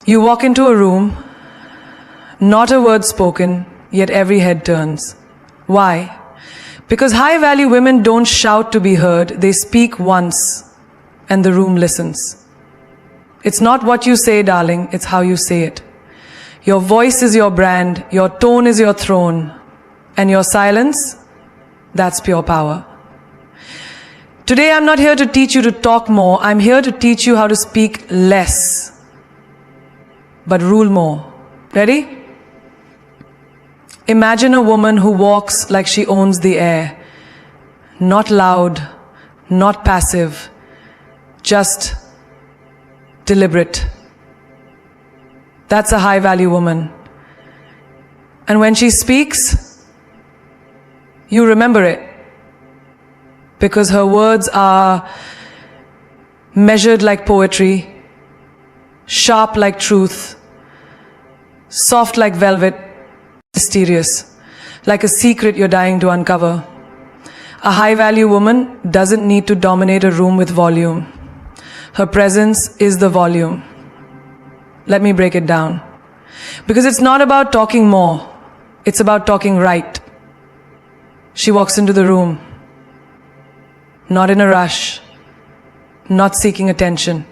You walk into a room, not a word spoken, yet every head turns. Why? Because high-value women don't shout to be heard, they speak once, and the room listens. It's not what you say, darling, it's how you say it. Your voice is your brand, your tone is your throne, and your silence, that's pure power. Today I'm not here to teach you to talk more, I'm here to teach you how to speak less, but rule more. Ready? Imagine a woman who walks like she owns the air. Not loud, not passive, just deliberate. That's a high-value woman. And when she speaks, you remember it. Because her words are measured like poetry, sharp like truth, soft like velvet, mysterious, like a secret you're dying to uncover. A high-value woman doesn't need to dominate a room with volume. Her presence is the volume. Let me break it down. Because it's not about talking more, it's about talking right. She walks into the room, not in a rush, not seeking attention,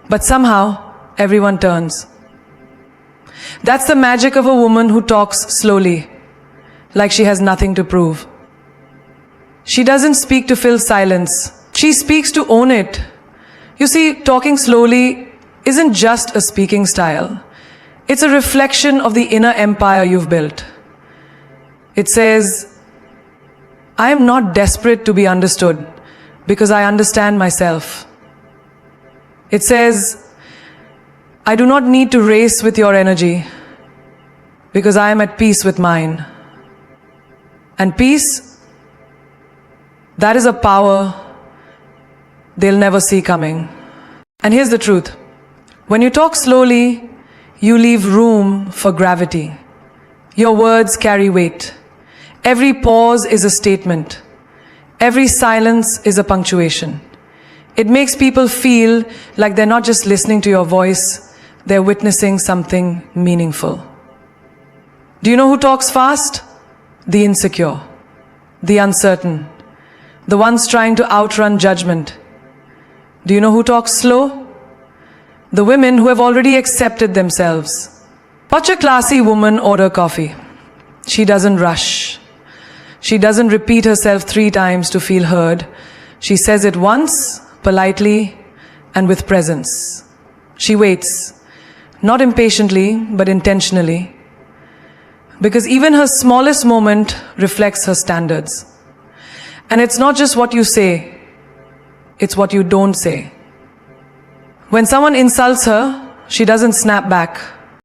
but somehow everyone turns. That's the magic of a woman who talks slowly, like she has nothing to prove. She doesn't speak to fill silence. She speaks to own it. You see, talking slowly isn't just a speaking style. It's a reflection of the inner empire you've built. It says, I am not desperate to be understood because I understand myself. It says, I do not need to race with your energy because I am at peace with mine. And peace, that is a power they'll never see coming. And here's the truth. When you talk slowly, you leave room for gravity. Your words carry weight. Every pause is a statement. Every silence is a punctuation. It makes people feel like they're not just listening to your voice, they're witnessing something meaningful. Do you know who talks fast? The insecure, the uncertain, the ones trying to outrun judgment. Do you know who talks slow? The women who have already accepted themselves. Watch a classy woman order coffee. She doesn't rush. She doesn't repeat herself 3 times to feel heard. She says it once, politely, and with presence. She waits, not impatiently, but intentionally. Because even her smallest moment reflects her standards. And it's not just what you say, it's what you don't say. When someone insults her, she doesn't snap back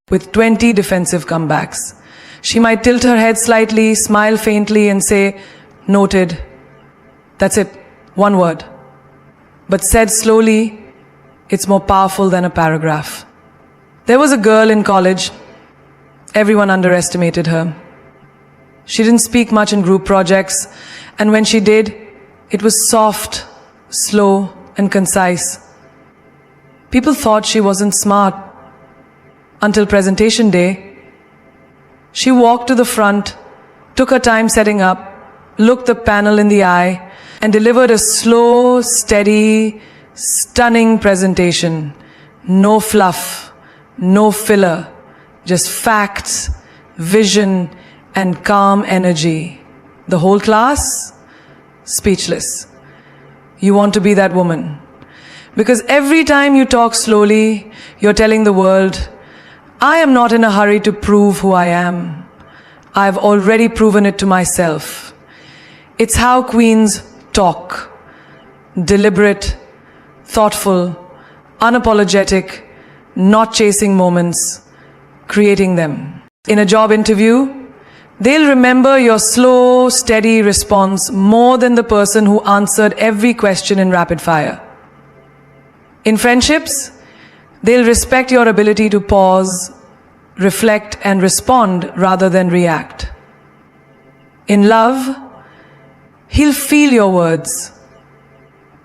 with 20 defensive comebacks. She might tilt her head slightly, smile faintly, and say, noted. That's it, 1 word. But said slowly, it's more powerful than a paragraph. There was a girl in college. Everyone underestimated her. She didn't speak much in group projects, and when she did, it was soft, slow, and concise. People thought she wasn't smart. Until presentation day, she walked to the front, took her time setting up, looked the panel in the eye, and delivered a slow, steady, stunning presentation. No fluff, no filler, just facts, vision, and calm energy. The whole class, speechless. You want to be that woman. Because every time you talk slowly, you're telling the world, I am not in a hurry to prove who I am. I've already proven it to myself. It's how queens talk. Deliberate, thoughtful, unapologetic, not chasing moments, creating them. In a job interview, they'll remember your slow, steady response more than the person who answered every question in rapid fire. In friendships, they'll respect your ability to pause, reflect, and respond rather than react. In love, he'll feel your words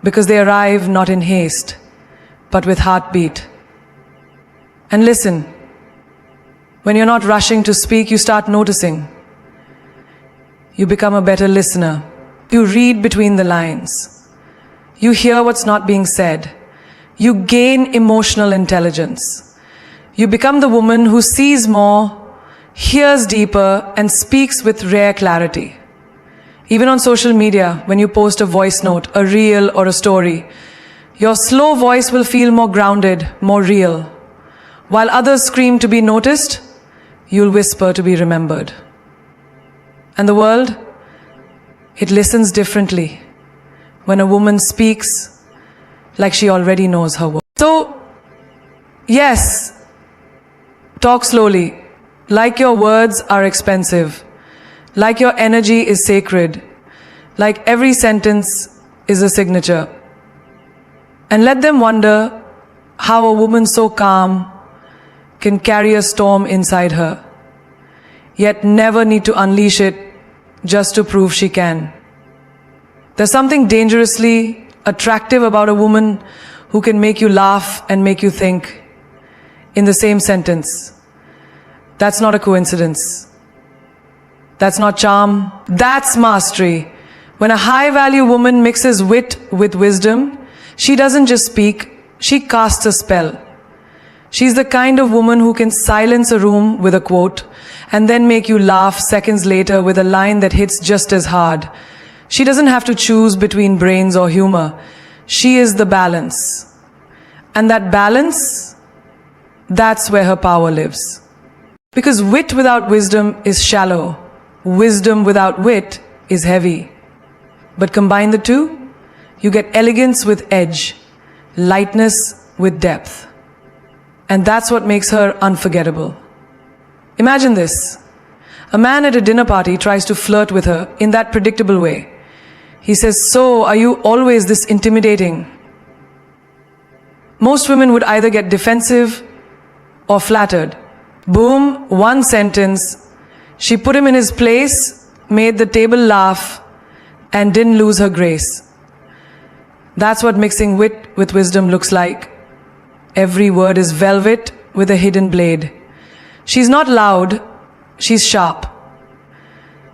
because they arrive not in haste, but with heartbeat. And listen. When you're not rushing to speak, you start noticing. You become a better listener. You read between the lines. You hear what's not being said. You gain emotional intelligence. You become the woman who sees more, hears deeper, and speaks with rare clarity. Even on social media, when you post a voice note, a reel, or a story, your slow voice will feel more grounded, more real. While others scream to be noticed, you'll whisper to be remembered. And the world, it listens differently when a woman speaks like she already knows her worth. So, yes, talk slowly, like your words are expensive, like your energy is sacred, like every sentence is a signature. And let them wonder how a woman so calm can carry a storm inside her, yet never need to unleash it just to prove she can. There's something dangerously attractive about a woman who can make you laugh and make you think in the same sentence. That's not a coincidence. That's not charm. That's mastery. When a high-value woman mixes wit with wisdom, she doesn't just speak, she casts a spell. She's the kind of woman who can silence a room with a quote and then make you laugh seconds later with a line that hits just as hard. She doesn't have to choose between brains or humor. She is the balance. And that balance, that's where her power lives. Because wit without wisdom is shallow. Wisdom without wit is heavy. But combine the two, you get elegance with edge, lightness with depth. And that's what makes her unforgettable. Imagine this. A man at a dinner party tries to flirt with her in that predictable way. He says, "So, are you always this intimidating?" Most women would either get defensive or flattered. Boom, one sentence. She put him in his place, made the table laugh, and didn't lose her grace. That's what mixing wit with wisdom looks like. Every word is velvet with a hidden blade. She's not loud, she's sharp.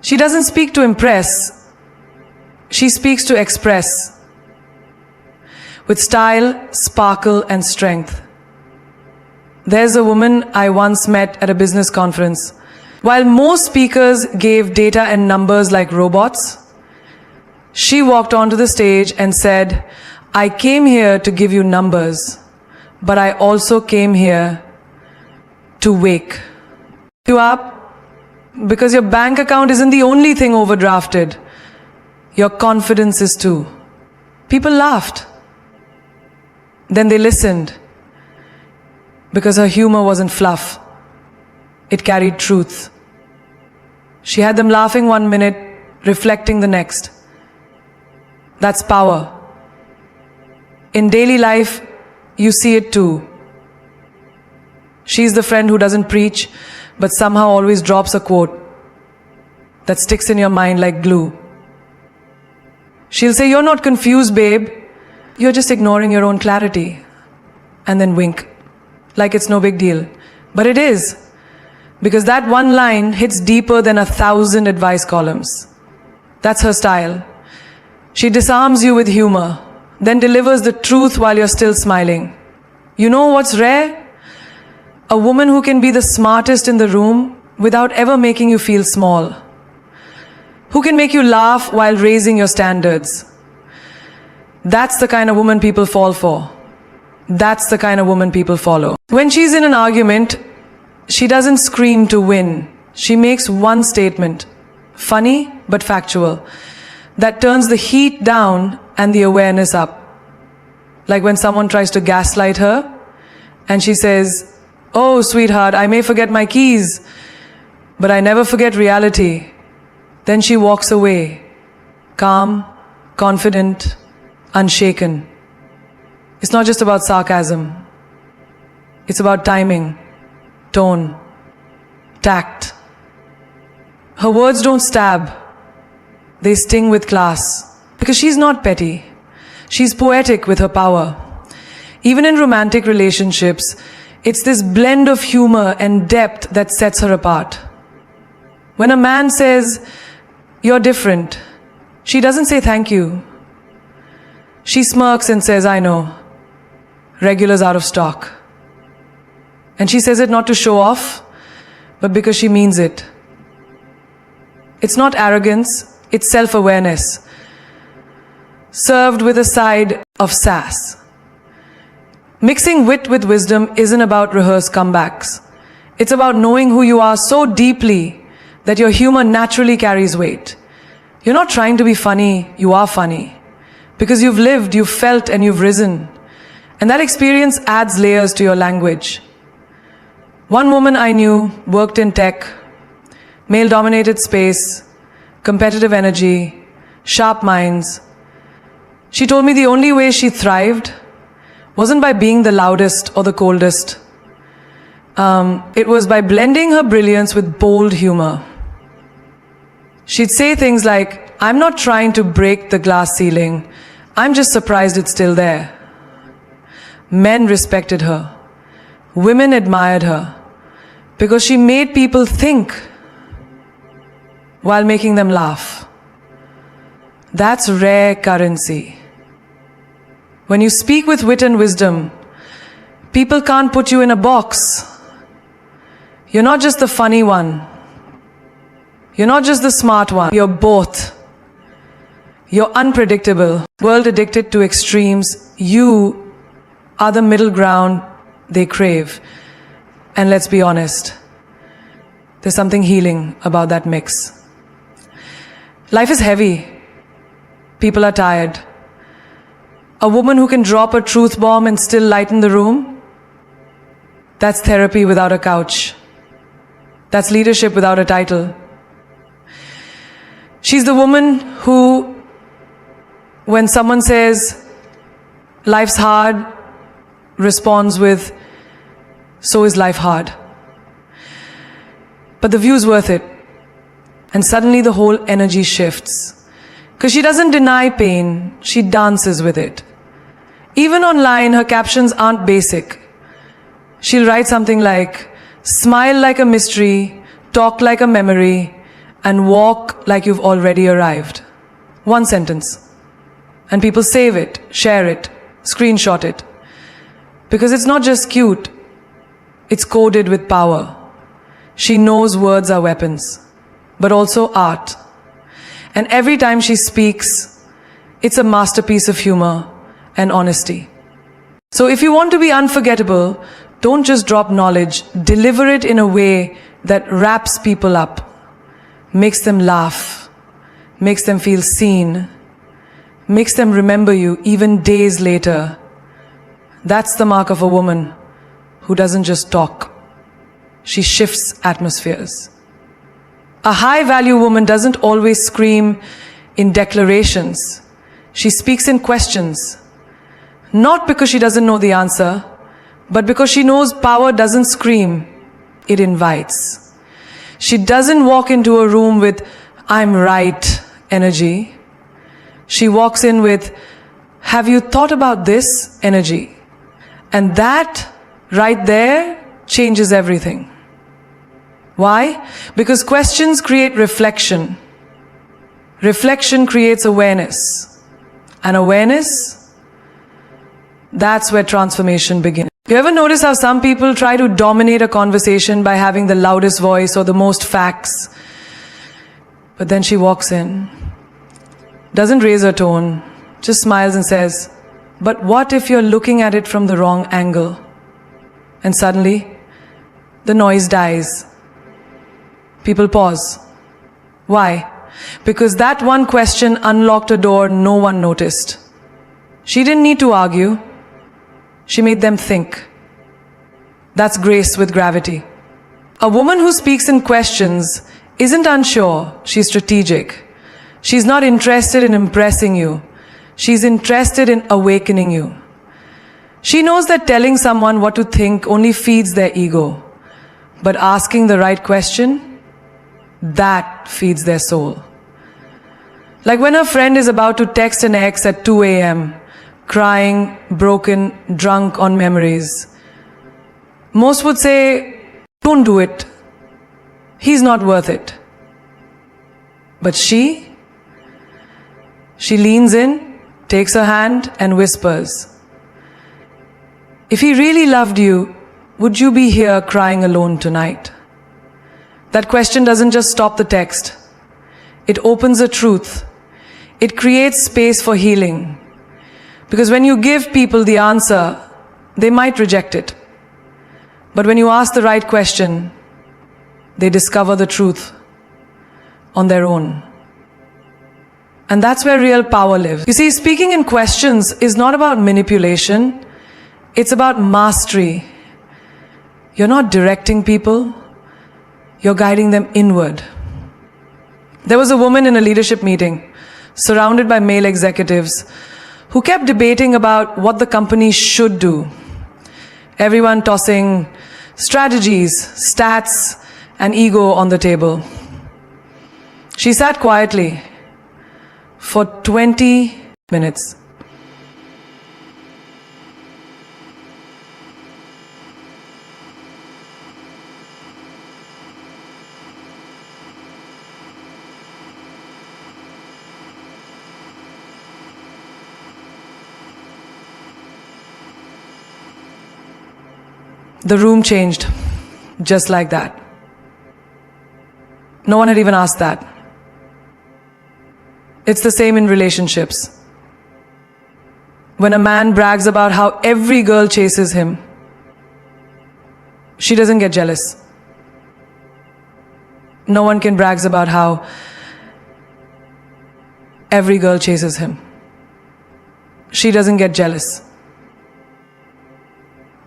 She doesn't speak to impress, she speaks to express. With style, sparkle, and strength. There's a woman I once met at a business conference. While most speakers gave data and numbers like robots, she walked onto the stage and said, "I came here to give you numbers, but I also came here to wake you up, because your bank account isn't the only thing overdrafted. Your confidence is too." People laughed. Then they listened, because her humor wasn't fluff. It carried truth. She had them laughing 1 minute, reflecting the next. That's power. In daily life, you see it too. She's the friend who doesn't preach, but somehow always drops a quote that sticks in your mind like glue. She'll say, "You're not confused, babe. You're just ignoring your own clarity." And then wink, like it's no big deal. But it is, because that one line hits deeper than 1,000 advice columns. That's her style. She disarms you with humor, then delivers the truth while you're still smiling. You know what's rare? A woman who can be the smartest in the room without ever making you feel small. Who can make you laugh while raising your standards. That's the kind of woman people fall for. That's the kind of woman people follow. When she's in an argument, she doesn't scream to win. She makes one statement, funny but factual, that turns the heat down and the awareness up. Like when someone tries to gaslight her and she says, "Oh, sweetheart, I may forget my keys, but I never forget reality." Then she walks away, calm, confident, unshaken. It's not just about sarcasm. It's about timing, tone, tact. Her words don't stab. They sting with class. Because she's not petty. She's poetic with her power. Even in romantic relationships, It's this blend of humor and depth that sets her apart. When a man says, "You're different," she doesn't say thank you. She smirks and says, "I know. Regular's out of stock." And she says it not to show off, but because she means it. It's not arrogance, it's self-awareness, served with a side of sass. Mixing wit with wisdom isn't about rehearsed comebacks. It's about knowing who you are so deeply that your humor naturally carries weight. You're not trying to be funny, you are funny. Because you've lived, you've felt, and you've risen. And that experience adds layers to your language. One woman I knew worked in tech, male-dominated space, competitive energy, sharp minds. She told me the only way she thrived wasn't by being the loudest or the coldest. It was by blending her brilliance with bold humor. She'd say things like, "I'm not trying to break the glass ceiling. I'm just surprised it's still there." Men respected her. Women admired her because she made people think while making them laugh. That's rare currency. When you speak with wit and wisdom, people can't put you in a box. You're not just the funny one. You're not just the smart one. You're both. You're unpredictable. World addicted to extremes. You are the middle ground they crave. And let's be honest, there's something healing about that mix. Life is heavy. People are tired. A woman who can drop a truth bomb and still lighten the room, that's therapy without a couch. That's leadership without a title. She's the woman who, when someone says, "Life's hard," responds with, "So is life hard." But the view's worth it. And suddenly the whole energy shifts. Because she doesn't deny pain, she dances with it. Even online, her captions aren't basic. She'll write something like, "Smile like a mystery, talk like a memory, and walk like you've already arrived." One sentence. And people save it, share it, screenshot it. Because it's not just cute, it's coded with power. She knows words are weapons, but also art. And every time she speaks, it's a masterpiece of humor and honesty. So if you want to be unforgettable, don't just drop knowledge, deliver it in a way that wraps people up, makes them laugh, makes them feel seen, makes them remember you even days later. That's the mark of a woman who doesn't just talk. She shifts atmospheres. A high-value woman doesn't always scream in declarations. She speaks in questions. Not because she doesn't know the answer, but because she knows power doesn't scream, it invites. She doesn't walk into a room with "I'm right" energy. She walks in with "Have you thought about this" energy. And that right there changes everything. Why? Because questions create reflection. Reflection creates awareness. And awareness, that's where transformation begins. You ever notice how some people try to dominate a conversation by having the loudest voice or the most facts? But then she walks in, doesn't raise her tone, just smiles and says, "But what if you're looking at it from the wrong angle?" And suddenly, the noise dies. People pause. Why? Because that one question unlocked a door no one noticed. She didn't need to argue. She made them think. That's grace with gravity. A woman who speaks in questions isn't unsure, she's strategic. She's not interested in impressing you. She's interested in awakening you. She knows that telling someone what to think only feeds their ego. But asking the right question, that feeds their soul. Like when a friend is about to text an ex at 2 a.m., crying, broken, drunk on memories. Most would say, don't do it. He's not worth it. But she leans in, takes her hand and whispers, if he really loved you, would you be here crying alone tonight? That question doesn't just stop the text. It opens a truth. It creates space for healing. Because when you give people the answer, they might reject it. But when you ask the right question, they discover the truth on their own. And that's where real power lives. You see, speaking in questions is not about manipulation. It's about mastery. You're not directing people. You're guiding them inward. There was a woman in a leadership meeting, surrounded by male executives, who kept debating about what the company should do. Everyone tossing strategies, stats, and ego on the table. She sat quietly for 20 minutes. The room changed, just like that. No one had even asked that. It's the same in relationships. When a man brags about how every girl chases him, she doesn't get jealous. No one can brag about how every girl chases him. She doesn't get jealous.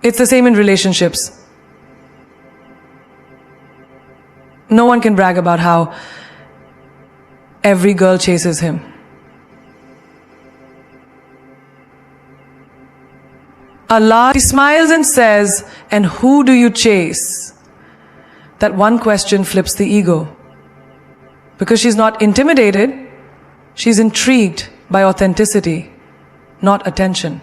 It's the same in relationships. No one can brag about how every girl chases him. Allah, he smiles and says, and who do you chase? That one question flips the ego. Because she's not intimidated, she's intrigued by authenticity, not attention.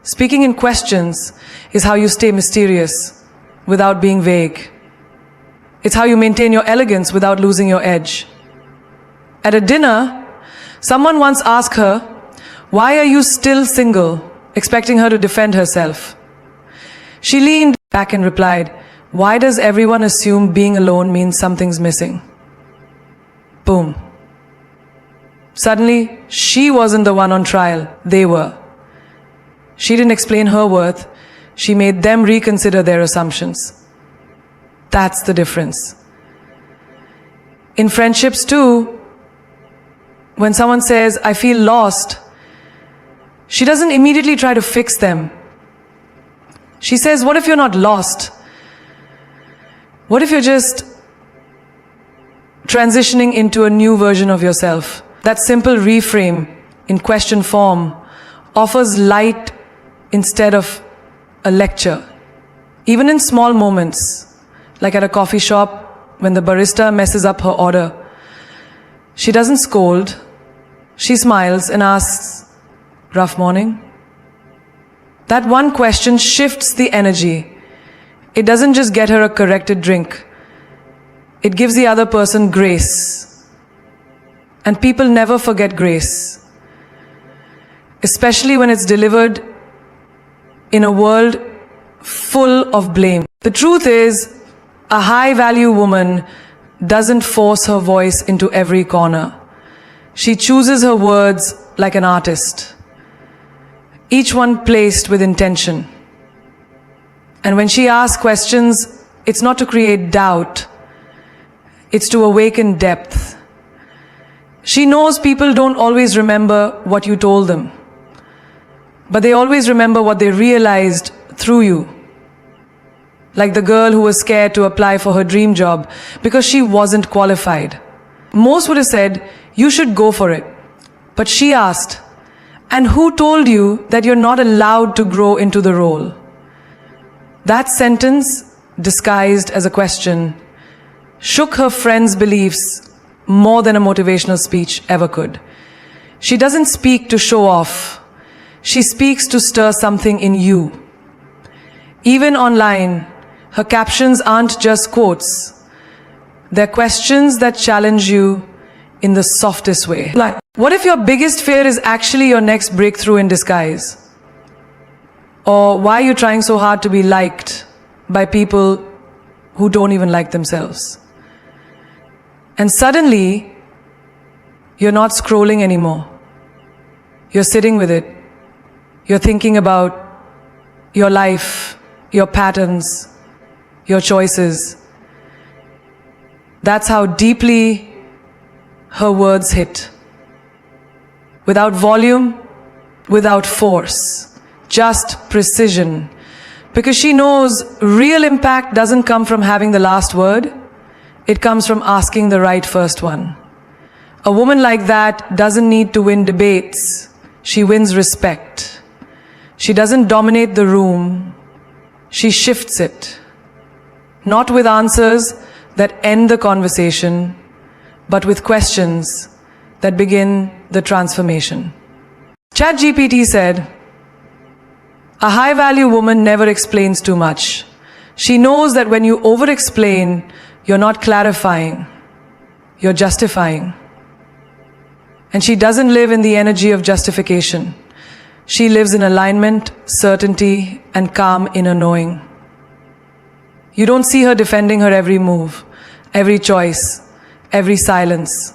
Speaking in questions is how you stay mysterious without being vague. It's how you maintain your elegance without losing your edge. At a dinner, someone once asked her, "Why are you still single?" expecting her to defend herself. She leaned back and replied, "Why does everyone assume being alone means something's missing?" Boom. Suddenly, she wasn't the one on trial, they were. She didn't explain her worth, she made them reconsider their assumptions. That's the difference. In friendships too, when someone says, "I feel lost," she doesn't immediately try to fix them. She says, what if you're not lost? What if you're just transitioning into a new version of yourself? That simple reframe in question form offers light instead of a lecture. Even in small moments, like at a coffee shop when the barista messes up her order, she doesn't scold, she smiles and asks, "Rough morning?" That one question shifts the energy. It doesn't just get her a corrected drink. It gives the other person grace. And people never forget grace, especially when it's delivered in a world full of blame. The truth is, a high-value woman doesn't force her voice into every corner. She chooses her words like an artist, each one placed with intention. And when she asks questions, it's not to create doubt, it's to awaken depth. She knows people don't always remember what you told them, but they always remember what they realized through you. Like the girl who was scared to apply for her dream job because she wasn't qualified. Most would have said, "You should go for it." But she asked, "And who told you that you're not allowed to grow into the role?" That sentence, disguised as a question, shook her friend's beliefs more than a motivational speech ever could. She doesn't speak to show off. She speaks to stir something in you. Even online, her captions aren't just quotes. They're questions that challenge you in the softest way. Like, what if your biggest fear is actually your next breakthrough in disguise? Or why are you trying so hard to be liked by people who don't even like themselves? And suddenly, you're not scrolling anymore. You're sitting with it. You're thinking about your life, your patterns, your choices. That's how deeply her words hit. Without volume, without force, just precision. Because she knows real impact doesn't come from having the last word. It comes from asking the right first one. A woman like that doesn't need to win debates. She wins respect. She doesn't dominate the room. She shifts it. Not with answers that end the conversation, but with questions that begin the transformation. ChatGPT said, "A high-value woman never explains too much. She knows that when you over-explain, you're not clarifying, you're justifying. And she doesn't live in the energy of justification. She lives in alignment, certainty, and calm inner knowing. You don't see her defending her every move, every choice, every silence,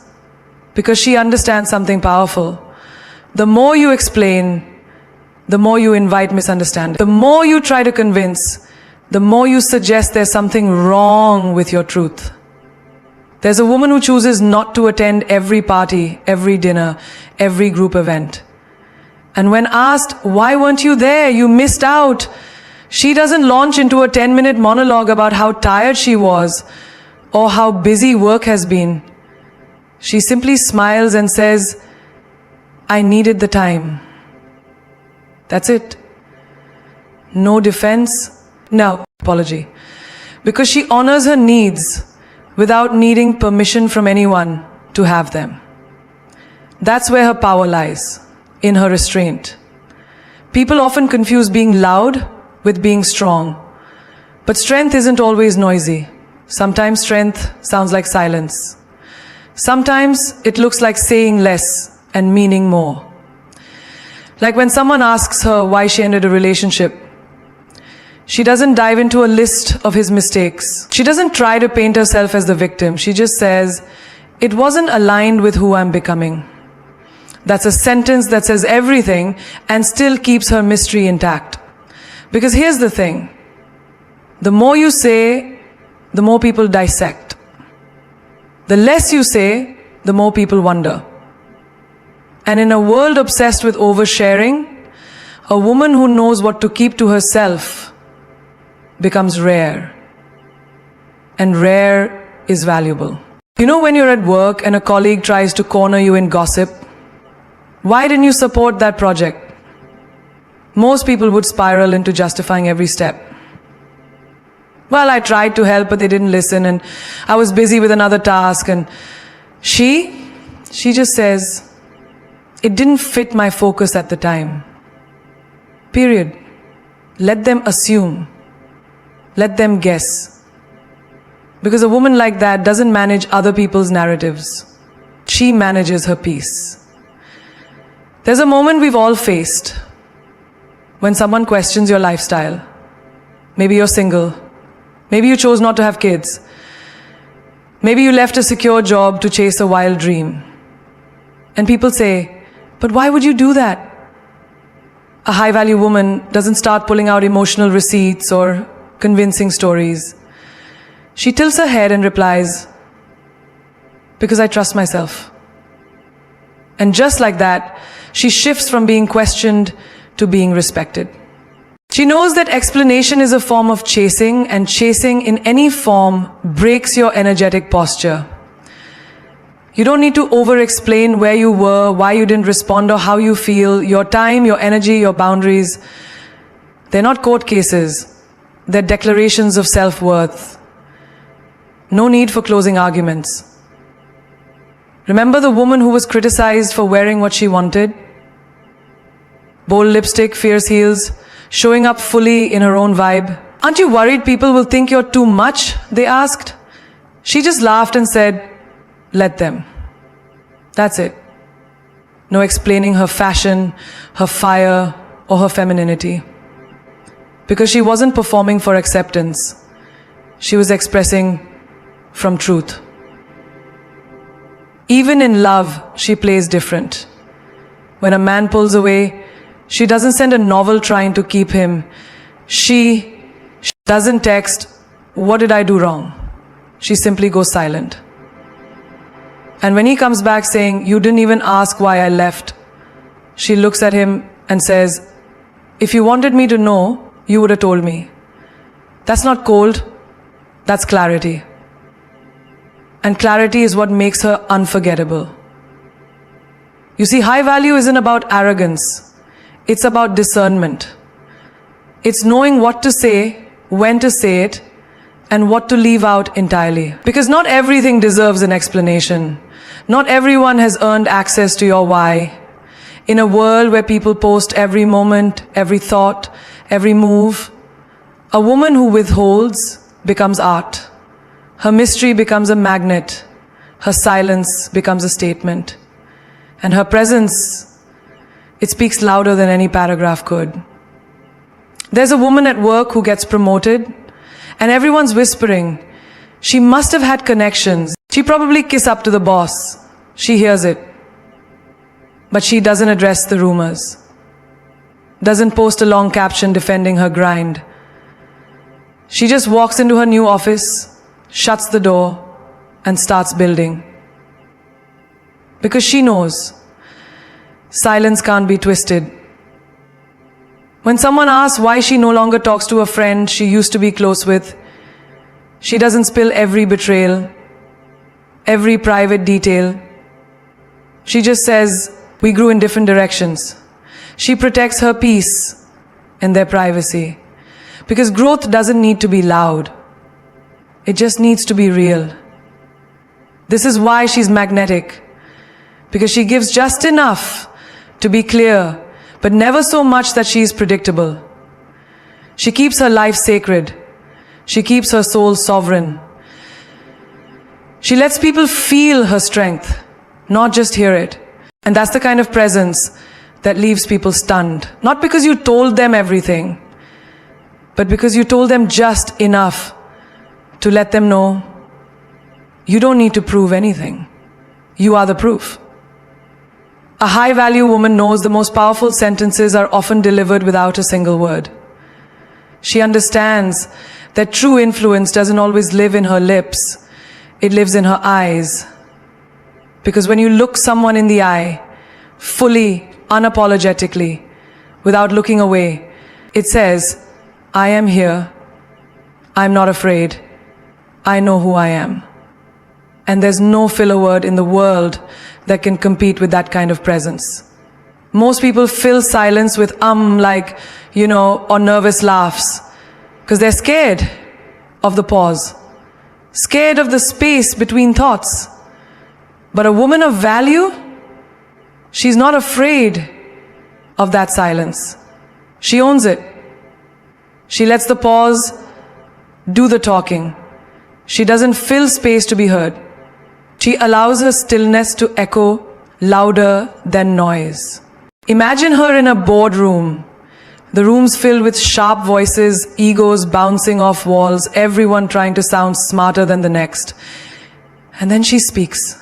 because she understands something powerful. The more you explain, the more you invite misunderstanding. The more you try to convince, the more you suggest there's something wrong with your truth. There's a woman who chooses not to attend every party, every dinner, every group event. And when asked, why weren't you there? You missed out. She doesn't launch into a 10-minute monologue about how tired she was or how busy work has been. She simply smiles and says, I needed the time. That's it. No defense, no apology. Because she honors her needs without needing permission from anyone to have them. That's where her power lies, in her restraint. People often confuse being loud with being strong. But strength isn't always noisy. Sometimes strength sounds like silence. Sometimes it looks like saying less and meaning more. Like when someone asks her why she ended a relationship, she doesn't dive into a list of his mistakes. She doesn't try to paint herself as the victim. She just says, it wasn't aligned with who I'm becoming. That's a sentence that says everything and still keeps her mystery intact. Because here's the thing. The more you say, the more people dissect. The less you say, the more people wonder. And in a world obsessed with oversharing, a woman who knows what to keep to herself becomes rare. And rare is valuable. You know when you're at work and a colleague tries to corner you in gossip? Why didn't you support that project? Most people would spiral into justifying every step. Well, I tried to help, but they didn't listen, and I was busy with another task, and she just says, it didn't fit my focus at the time. Period. Let them assume. Let them guess. Because a woman like that doesn't manage other people's narratives. She manages her peace. There's a moment we've all faced when someone questions your lifestyle. Maybe you're single. Maybe you chose not to have kids. Maybe you left a secure job to chase a wild dream. And people say, but why would you do that? A high-value woman doesn't start pulling out emotional receipts or convincing stories. She tilts her head and replies, because I trust myself. And just like that, she shifts from being questioned to being respected. She knows that explanation is a form of chasing, and chasing in any form breaks your energetic posture. You don't need to over-explain where you were, why you didn't respond, or how you feel, your time, your energy, your boundaries. They're not court cases. They're declarations of self-worth. No need for closing arguments. Remember the woman who was criticized for wearing what she wanted? Bold lipstick, fierce heels. showing up fully in her own vibe. Aren't you worried people will think you're too much? They asked. She just laughed and said, let them. That's it. No explaining her fashion, her fire, or her femininity. Because she wasn't performing for acceptance. She was expressing from truth. Even in love, she plays different. When a man pulls away, she doesn't send a novel trying to keep him. She doesn't text, what did I do wrong? She simply goes silent. And when he comes back saying, you didn't even ask why I left, she looks at him and says, if you wanted me to know, you would have told me. That's not cold, that's clarity. And clarity is what makes her unforgettable. You see, high value isn't about arrogance. It's about discernment. It's knowing what to say, when to say it, and what to leave out entirely. Because not everything deserves an explanation. Not everyone has earned access to your why. In a world where people post every moment, every thought, every move, a woman who withholds becomes art. Her mystery becomes a magnet. Her silence becomes a statement. And her presence, it speaks louder than any paragraph could. There's a woman at work who gets promoted, and everyone's whispering, she must have had connections. She probably kiss up to the boss. She hears it. But she doesn't address the rumors. Doesn't post a long caption defending her grind. She just walks into her new office, shuts the door, and starts building. Because she knows silence can't be twisted. When someone asks why she no longer talks to a friend she used to be close with, she doesn't spill every betrayal, every private detail. She just says, we grew in different directions. She protects her peace and their privacy. Because growth doesn't need to be loud. It just needs to be real. This is why she's magnetic. Because she gives just enough to be clear, but never so much that she is predictable. She keeps her life sacred. She keeps her soul sovereign. She lets people feel her strength, not just hear it. And that's the kind of presence that leaves people stunned. Not because you told them everything, but because you told them just enough to let them know you don't need to prove anything. You are the proof. A high-value woman knows the most powerful sentences are often delivered without a single word. She understands that true influence doesn't always live in her lips. It lives in her eyes. Because when you look someone in the eye, fully, unapologetically, without looking away, it says, I am here. I'm not afraid. I know who I am. And there's no filler word in the world that can compete with that kind of presence. Most people fill silence with like, or nervous laughs. Because they're scared of the pause. Scared of the space between thoughts. But a woman of value, she's not afraid of that silence. She owns it. She lets the pause do the talking. She doesn't fill space to be heard. She allows her stillness to echo louder than noise. Imagine her in a boardroom. The room's filled with sharp voices, egos bouncing off walls, everyone trying to sound smarter than the next. And then she speaks.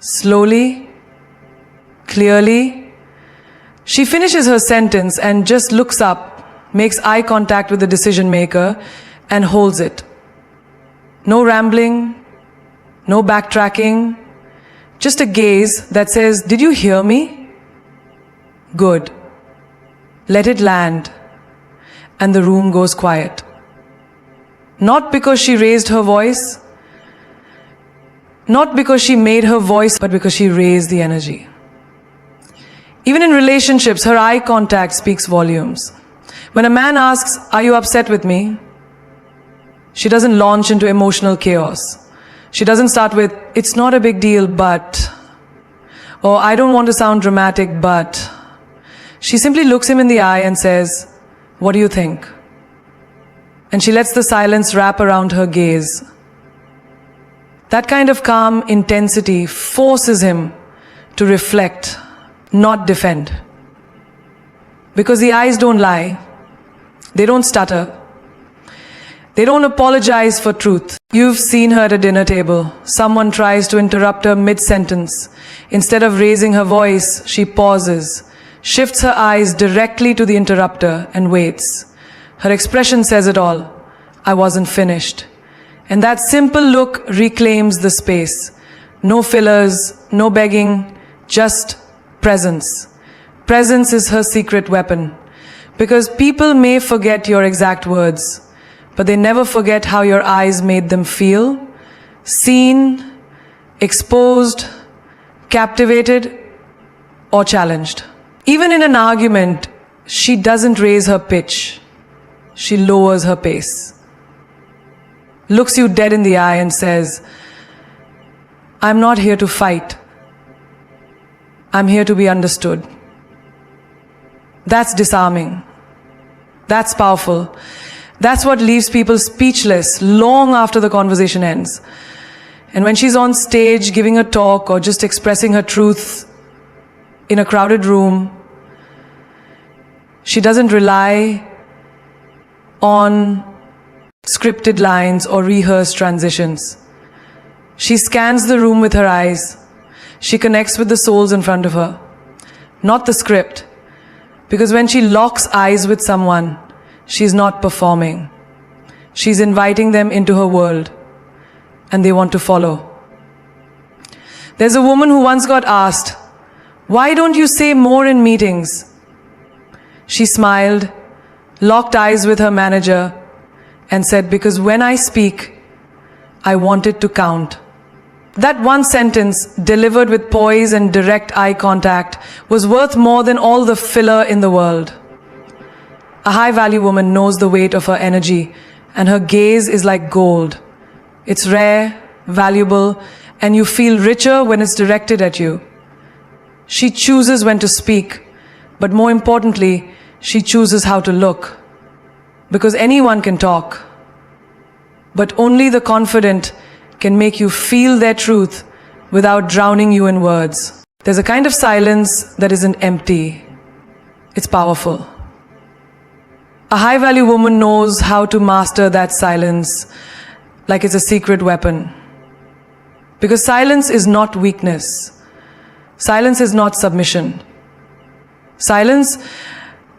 Slowly, clearly. She finishes her sentence and just looks up, makes eye contact with the decision maker, and holds it. No rambling, no backtracking, just a gaze that says, did you hear me? Good. Let it land. And the room goes quiet. Not because she raised her voice, not because she made her voice, but because she raised the energy. Even in relationships, her eye contact speaks volumes. When a man asks, are you upset with me? She doesn't launch into emotional chaos. She doesn't start with, it's not a big deal, but, or I don't want to sound dramatic, but. She simply looks him in the eye and says, "What do you think?" And she lets the silence wrap around her gaze. That kind of calm intensity forces him to reflect, not defend. Because the eyes don't lie. They don't stutter. They don't apologize for truth. You've seen her at a dinner table. Someone tries to interrupt her mid-sentence. Instead of raising her voice, she pauses, shifts her eyes directly to the interrupter and waits. Her expression says it all. "I wasn't finished." And that simple look reclaims the space. No fillers, no begging, just presence. Presence is her secret weapon. Because people may forget your exact words, but they never forget how your eyes made them feel, seen, exposed, captivated, or challenged. Even in an argument, she doesn't raise her pitch. She lowers her pace. Looks you dead in the eye and says, "I'm not here to fight. I'm here to be understood." That's disarming. That's powerful. That's what leaves people speechless long after the conversation ends. And when she's on stage giving a talk or just expressing her truth in a crowded room, she doesn't rely on scripted lines or rehearsed transitions. She scans the room with her eyes. She connects with the souls in front of her, not the script. Because when she locks eyes with someone, she's not performing. She's inviting them into her world, and they want to follow. There's a woman who once got asked, "Why don't you say more in meetings?" She smiled, locked eyes with her manager, and said, "Because when I speak, I want it to count." That one sentence, delivered with poise and direct eye contact, was worth more than all the filler in the world. A high-value woman knows the weight of her energy, and her gaze is like gold. It's rare, valuable, and you feel richer when it's directed at you. She chooses when to speak, but more importantly, she chooses how to look. Because anyone can talk, but only the confident can make you feel their truth without drowning you in words. There's a kind of silence that isn't empty. It's powerful. A high-value woman knows how to master that silence like it's a secret weapon. Because silence is not weakness. Silence is not submission. Silence,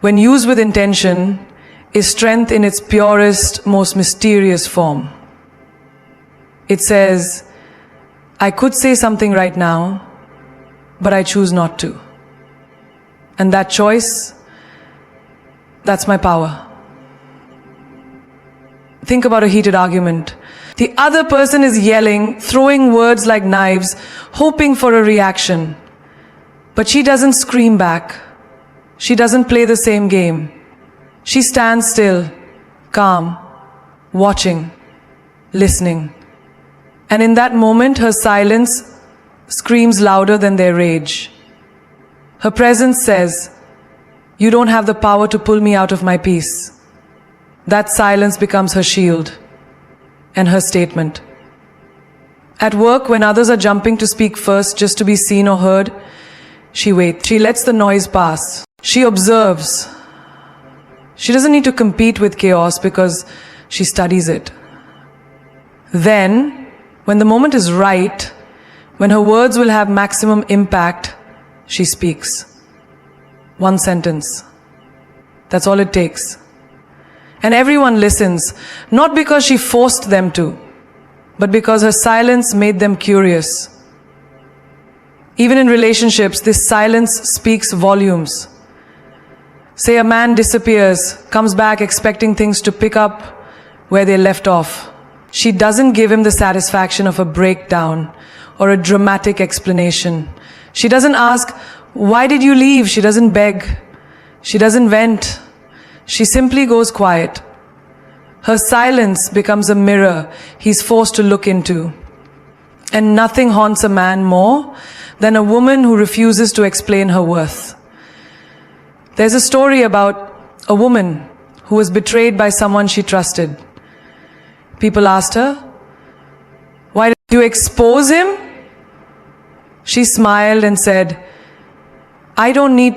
when used with intention, is strength in its purest, most mysterious form. It says, "I could say something right now, but I choose not to." And that choice, that's my power. Think about a heated argument. The other person is yelling, throwing words like knives, hoping for a reaction. But she doesn't scream back. She doesn't play the same game. She stands still, calm, watching, listening. And in that moment, her silence screams louder than their rage. Her presence says, "You don't have the power to pull me out of my peace." That silence becomes her shield and her statement. At work, when others are jumping to speak first just to be seen or heard, she waits. She lets the noise pass. She observes. She doesn't need to compete with chaos because she studies it. Then, when the moment is right, when her words will have maximum impact, she speaks. One sentence. That's all it takes. And everyone listens, not because she forced them to, but because her silence made them curious. Even in relationships, this silence speaks volumes. Say a man disappears, comes back expecting things to pick up where they left off. She doesn't give him the satisfaction of a breakdown or a dramatic explanation. She doesn't ask, "Why did you leave?" She doesn't beg. She doesn't vent. She simply goes quiet. Her silence becomes a mirror he's forced to look into. And nothing haunts a man more than a woman who refuses to explain her worth. There's a story about a woman who was betrayed by someone she trusted. People asked her, "Why did you expose him?" She smiled and said, "I don't need to